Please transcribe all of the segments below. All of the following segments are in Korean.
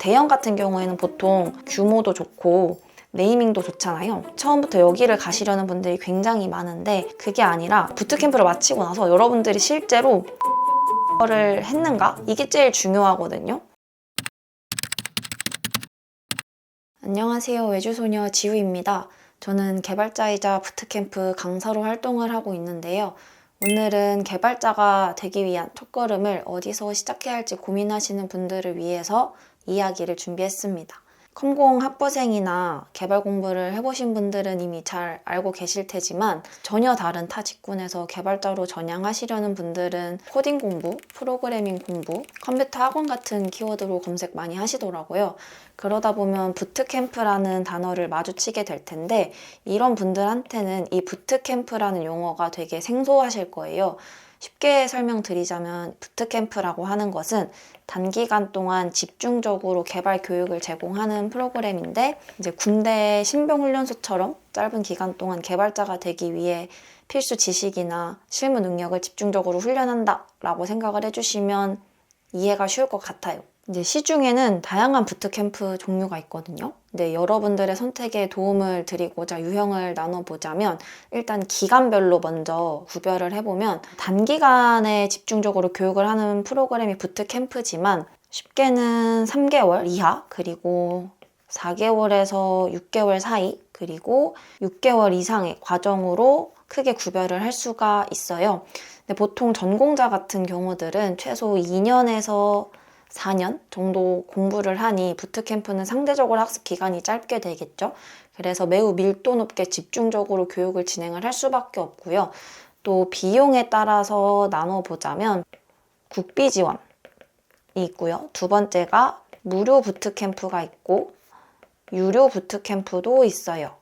대형 같은 경우에는 보통 규모도 좋고 네이밍도 좋잖아요. 처음부터 여기를 가시려는 분들이 굉장히 많은데 그게 아니라 부트캠프를 마치고 나서 여러분들이 실제로 를 했는가? 이게 제일 중요하거든요. 안녕하세요. 외주소녀 지우입니다. 저는 개발자이자 부트캠프 강사로 활동을 하고 있는데요. 오늘은 개발자가 되기 위한 첫걸음을 어디서 시작해야 할지 고민하시는 분들을 위해서 이야기를 준비했습니다. 컴공 학부생이나 개발 공부를 해보신 분들은 이미 잘 알고 계실 테지만 전혀 다른 타 직군에서 개발자로 전향하시려는 분들은 코딩 공부, 프로그래밍 공부, 컴퓨터 학원 같은 키워드로 검색 많이 하시더라고요. 그러다 보면 부트캠프라는 단어를 마주치게 될 텐데 이런 분들한테는 이 부트캠프라는 용어가 되게 생소하실 거예요. 쉽게 설명드리자면 부트캠프라고 하는 것은 단기간 동안 집중적으로 개발 교육을 제공하는 프로그램인데 이제 군대 신병훈련소처럼 짧은 기간 동안 개발자가 되기 위해 필수 지식이나 실무 능력을 집중적으로 훈련한다 라고 생각을 해주시면 이해가 쉬울 것 같아요. 이제 시중에는 다양한 부트캠프 종류가 있거든요. 근데 여러분들의 선택에 도움을 드리고자 유형을 나눠보자면 일단 기간별로 먼저 구별을 해보면 단기간에 집중적으로 교육을 하는 프로그램이 부트캠프지만 쉽게는 3개월 이하 그리고 4개월에서 6개월 사이 그리고 6개월 이상의 과정으로 크게 구별을 할 수가 있어요. 근데 보통 전공자 같은 경우들은 최소 2년에서 4년 정도 공부를 하니 부트캠프는 상대적으로 학습 기간이 짧게 되겠죠. 그래서 매우 밀도 높게 집중적으로 교육을 진행을 할 수밖에 없고요. 또 비용에 따라서 나눠보자면 국비 지원이 있고요. 두 번째가 무료 부트캠프가 있고 유료 부트캠프도 있어요.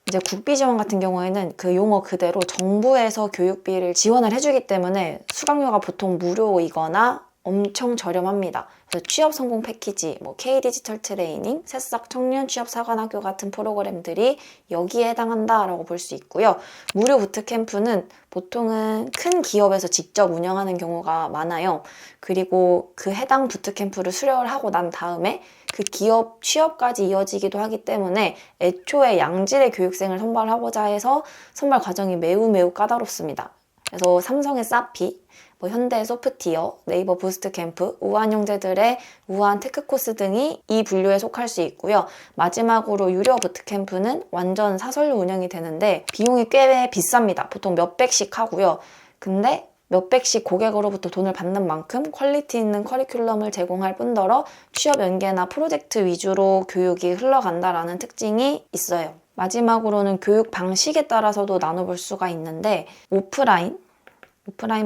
이제 국비 지원 같은 경우에는 그 용어 그대로 정부에서 교육비를 지원을 해주기 때문에 수강료가 보통 무료이거나 엄청 저렴합니다. 그래서 취업 성공 패키지, K 디지털 트레이닝, 새싹 청년 취업 사관학교 같은 프로그램들이 여기에 해당한다라고 볼 수 있고요. 무료 부트캠프는 보통은 큰 기업에서 직접 운영하는 경우가 많아요. 그리고 그 해당 부트캠프를 수료를 하고 난 다음에 그 기업 취업까지 이어지기도 하기 때문에 애초에 양질의 교육생을 선발하고자 해서 선발 과정이 매우 까다롭습니다. 그래서 삼성의 사피, 현대의 소프티어, 네이버 부스트캠프, 우한 형제들의 우한 테크코스 등이 이 분류에 속할 수 있고요. 마지막으로 유료 부트캠프는 완전 사설로 운영이 되는데 비용이 꽤 비쌉니다. 보통 몇백씩 하고요. 근데 몇백씩 고객으로부터 돈을 받는 만큼 퀄리티 있는 커리큘럼을 제공할 뿐더러 취업 연계나 프로젝트 위주로 교육이 흘러간다라는 특징이 있어요. 마지막으로는 교육 방식에 따라서도 나눠볼 수가 있는데 오프라인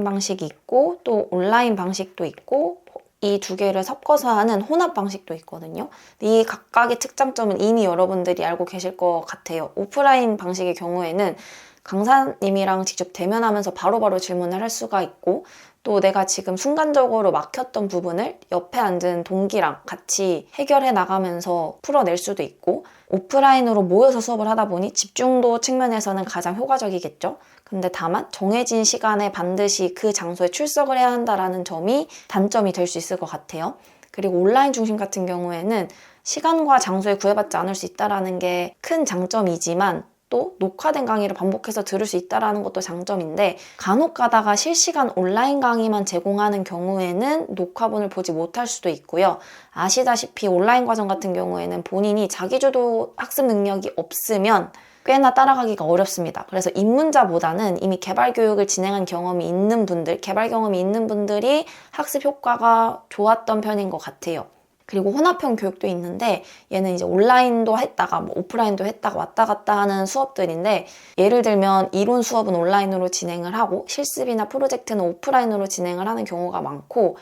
방식이 있고 또 온라인 방식도 있고 이 두 개를 섞어서 하는 혼합 방식도 있거든요. 이 각각의 특장점은 이미 여러분들이 알고 계실 것 같아요. 오프라인 방식의 경우에는 강사님이랑 직접 대면하면서 바로바로 질문을 할 수가 있고 또 내가 지금 순간적으로 막혔던 부분을 옆에 앉은 동기랑 같이 해결해 나가면서 풀어낼 수도 있고 오프라인으로 모여서 수업을 하다 보니 집중도 측면에서는 가장 효과적이겠죠. 근데 다만 정해진 시간에 반드시 그 장소에 출석을 해야 한다는 점이 단점이 될 수 있을 것 같아요. 그리고 온라인 중심 같은 경우에는 시간과 장소에 구애받지 않을 수 있다는 게 큰 장점이지만 또 녹화된 강의를 반복해서 들을 수 있다는 것도 장점인데 간혹 가다가 실시간 온라인 강의만 제공하는 경우에는 녹화본을 보지 못할 수도 있고요. 아시다시피 온라인 과정 같은 경우에는 본인이 자기주도 학습 능력이 없으면 꽤나 따라가기가 어렵습니다. 그래서 입문자보다는 이미 개발 교육을 진행한 경험이 있는 분들, 개발 경험이 있는 분들이 학습 효과가 좋았던 편인 것 같아요. 그리고 혼합형 교육도 있는데 얘는 이제 온라인도 했다가 오프라인도 했다가 왔다 갔다 하는 수업들인데 예를 들면 이론 수업은 온라인으로 진행을 하고 실습이나 프로젝트는 오프라인으로 진행을 하는 경우가 많고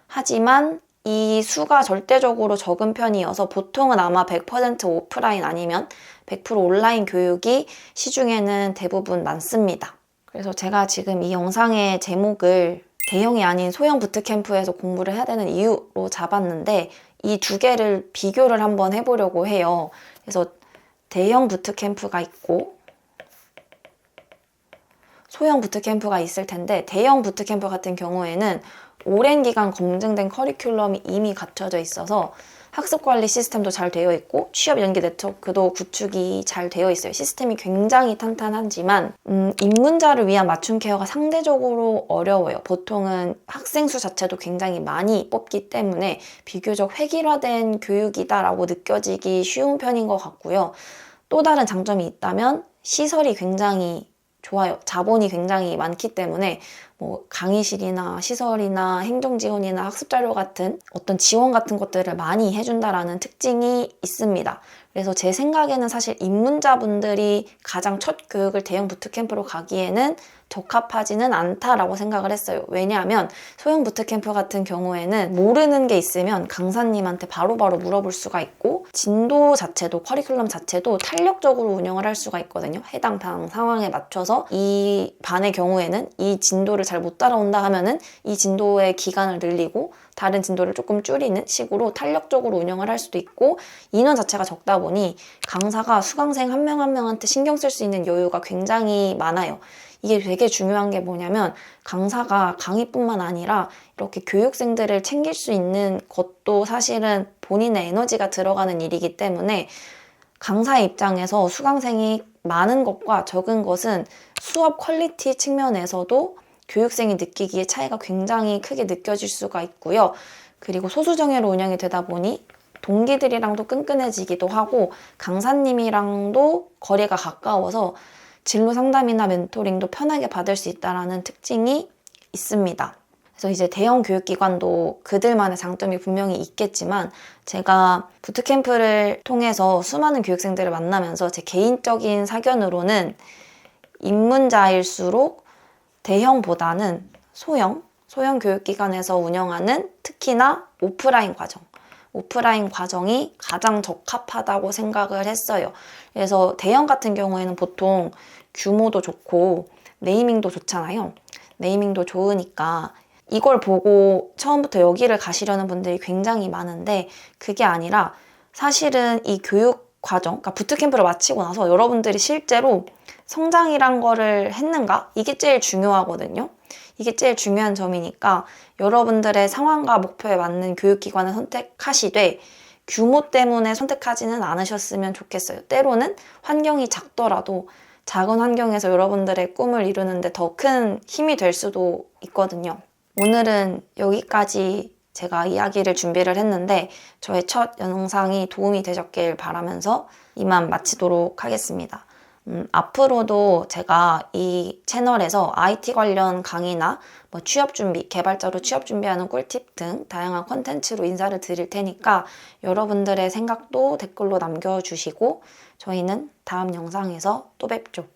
하지만 이 수가 절대적으로 적은 편이어서 보통은 아마 100% 오프라인 아니면 100% 온라인 교육이 시중에는 대부분 많습니다. 그래서 제가 지금 이 영상의 제목을 대형이 아닌 소형 부트캠프에서 공부를 해야 되는 이유로 잡았는데 이 두 개를 비교를 한번 해보려고 해요. 그래서 대형 부트캠프가 있고 소형 부트캠프가 있을 텐데 대형 부트캠프 같은 경우에는 오랜 기간 검증된 커리큘럼이 이미 갖춰져 있어서 학습관리 시스템도 잘 되어 있고 취업 연계 네트워크도 구축이 잘 되어 있어요. 시스템이 굉장히 탄탄하지만 입문자를 위한 맞춤 케어가 상대적으로 어려워요. 보통은 학생 수 자체도 굉장히 많이 뽑기 때문에 비교적 획일화된 교육이다라고 느껴지기 쉬운 편인 것 같고요. 또 다른 장점이 있다면 시설이 굉장히 좋아요. 자본이 굉장히 많기 때문에 뭐 강의실이나 시설이나 행정지원이나 학습자료 같은 어떤 지원 같은 것들을 많이 해준다라는 특징이 있습니다. 그래서 제 생각에는 사실 입문자분들이 가장 첫 교육을 대형 부트캠프로 가기에는 적합하지는 않다라고 생각을 했어요. 왜냐하면 소형 부트캠프 같은 경우에는 모르는 게 있으면 강사님한테 바로바로 물어볼 수가 있고 진도 자체도 커리큘럼 자체도 탄력적으로 운영을 할 수가 있거든요. 해당 반 상황에 맞춰서 이 반의 경우에는 이 진도를 잘 못 따라온다 하면은 이 진도의 기간을 늘리고 다른 진도를 조금 줄이는 식으로 탄력적으로 운영을 할 수도 있고 인원 자체가 적다 보니 강사가 수강생 한 명 한 명한테 신경 쓸 수 있는 여유가 굉장히 많아요. 이게 되게 중요한 게 뭐냐면 강사가 강의뿐만 아니라 이렇게 교육생들을 챙길 수 있는 것도 사실은 본인의 에너지가 들어가는 일이기 때문에 강사의 입장에서 수강생이 많은 것과 적은 것은 수업 퀄리티 측면에서도 교육생이 느끼기에 차이가 굉장히 크게 느껴질 수가 있고요. 그리고 소수정예로 운영이 되다 보니 동기들이랑도 끈끈해지기도 하고 강사님이랑도 거리가 가까워서 진로 상담이나 멘토링도 편하게 받을 수 있다는 특징이 있습니다. 그래서 이제 대형 교육기관도 그들만의 장점이 분명히 있겠지만 제가 부트캠프를 통해서 수많은 교육생들을 만나면서 제 개인적인 사견으로는 입문자일수록 대형보다는 소형 교육기관에서 운영하는 특히나 오프라인 과정이 가장 적합하다고 생각을 했어요. 그래서 대형 같은 경우에는 보통 규모도 좋고 네이밍도 좋잖아요. 네이밍도 좋으니까 이걸 보고 처음부터 여기를 가시려는 분들이 굉장히 많은데 그게 아니라 사실은 이 교육 과정, 그러니까 부트캠프를 마치고 나서 여러분들이 실제로 성장이란 거를 했는가? 이게 제일 중요하거든요. 이게 제일 중요한 점이니까 여러분들의 상황과 목표에 맞는 교육기관을 선택하시되 규모 때문에 선택하지는 않으셨으면 좋겠어요. 때로는 환경이 작더라도 작은 환경에서 여러분들의 꿈을 이루는데 더 큰 힘이 될 수도 있거든요. 오늘은 여기까지 제가 이야기를 준비를 했는데 저의 첫 영상이 도움이 되셨길 바라면서 이만 마치도록 하겠습니다. 앞으로도 제가 이 채널에서 IT 관련 강의나 뭐 취업 준비, 개발자로 취업 준비하는 꿀팁 등 다양한 콘텐츠로 인사를 드릴 테니까 여러분들의 생각도 댓글로 남겨주시고 저희는 다음 영상에서 또 뵙죠.